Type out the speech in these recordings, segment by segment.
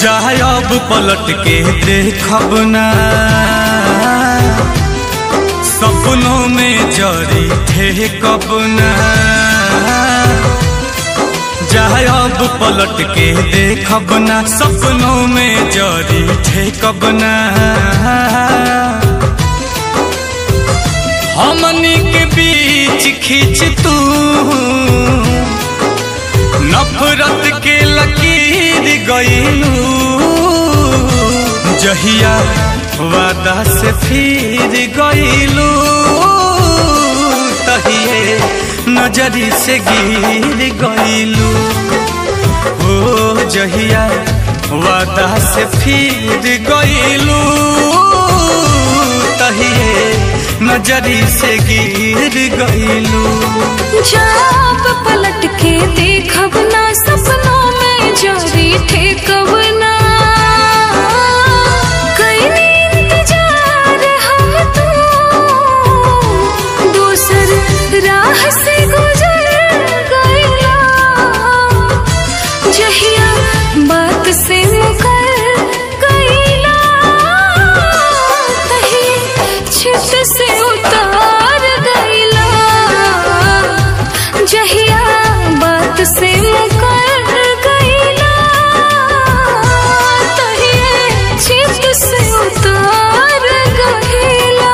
चाहे अब पलट के देखब ना, सपनों में जरी थे कब ना। चाहे अब पलट के देखब ना, सपनों में जरी थे कब ना। हमनी के बीच खींच तू नफरत के लकीर गईलू, जहिया वादा से फिर गईलू, तहिए नजरी से गिर गईलू। ओ जहिया वादा से फिर गईलू, तहिए नजरी से गिर गईलू। जब पलट के देखब ना, सपनों में जरी थे कब ना। कईनी इंतजार हम तो दूसर राह से गुजर गईला, जहिया बात से मुकर गईला, तही छित से उतार गईला, जहिया बात से मुकर गईला, तहिए छित से उतार गईला।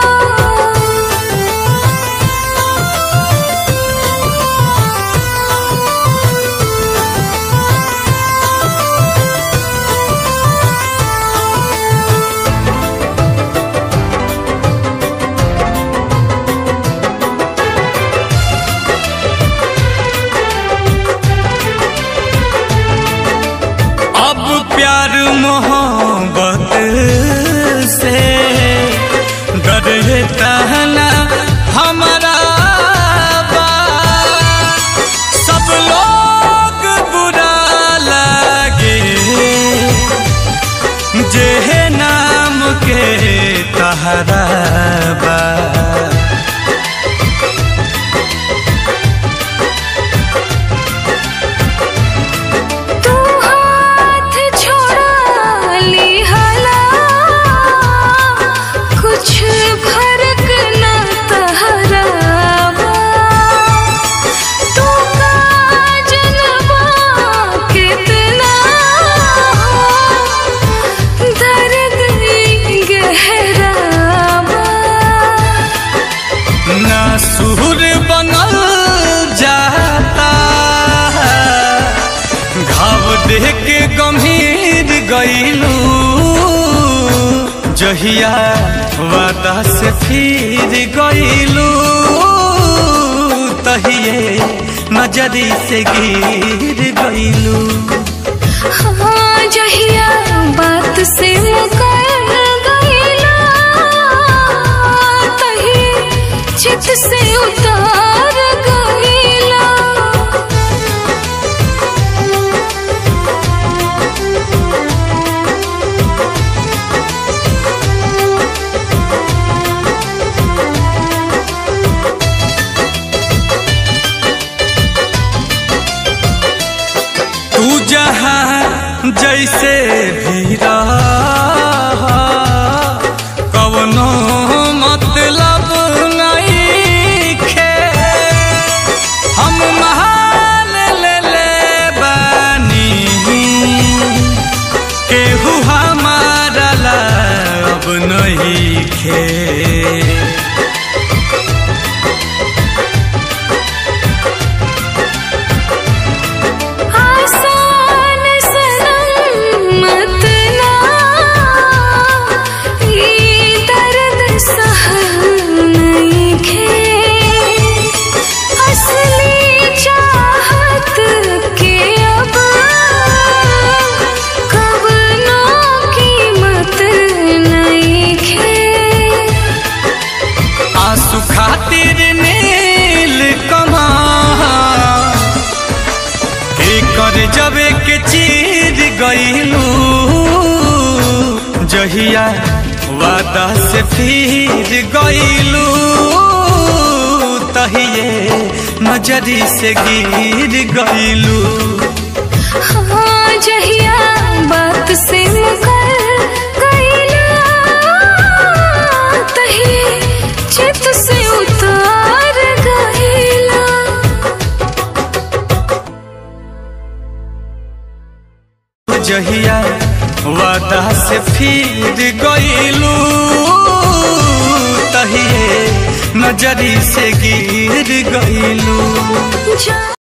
प्यार मोहब्बत से डरता ना हमारा बा, सब लोग बुरा लगे जे नाम के तहरा बा। सुर बनल जाता, घाव देख के गंभीर गईलू, जहिया वादा से फिर गईलू, तहिए नजरी से गिर गईलू। हाँ जहिया बात से मुकर गईला, तही चित से उतार गईला। तू जहाँ जैसे भी रह, कवनो मतलब नहीं खे, हम महाल ले बानी, केहू हमारा लब नहीं खे। खातिर नील कमां कर जबे के चीर गईलू, जहिया वादा से फिर गईलू, तहिए नजरी से गिर गईलू। हाँ जहिया बात से जहिया वादा से फिर गईलू तहिए नजरी से गिर गईलू।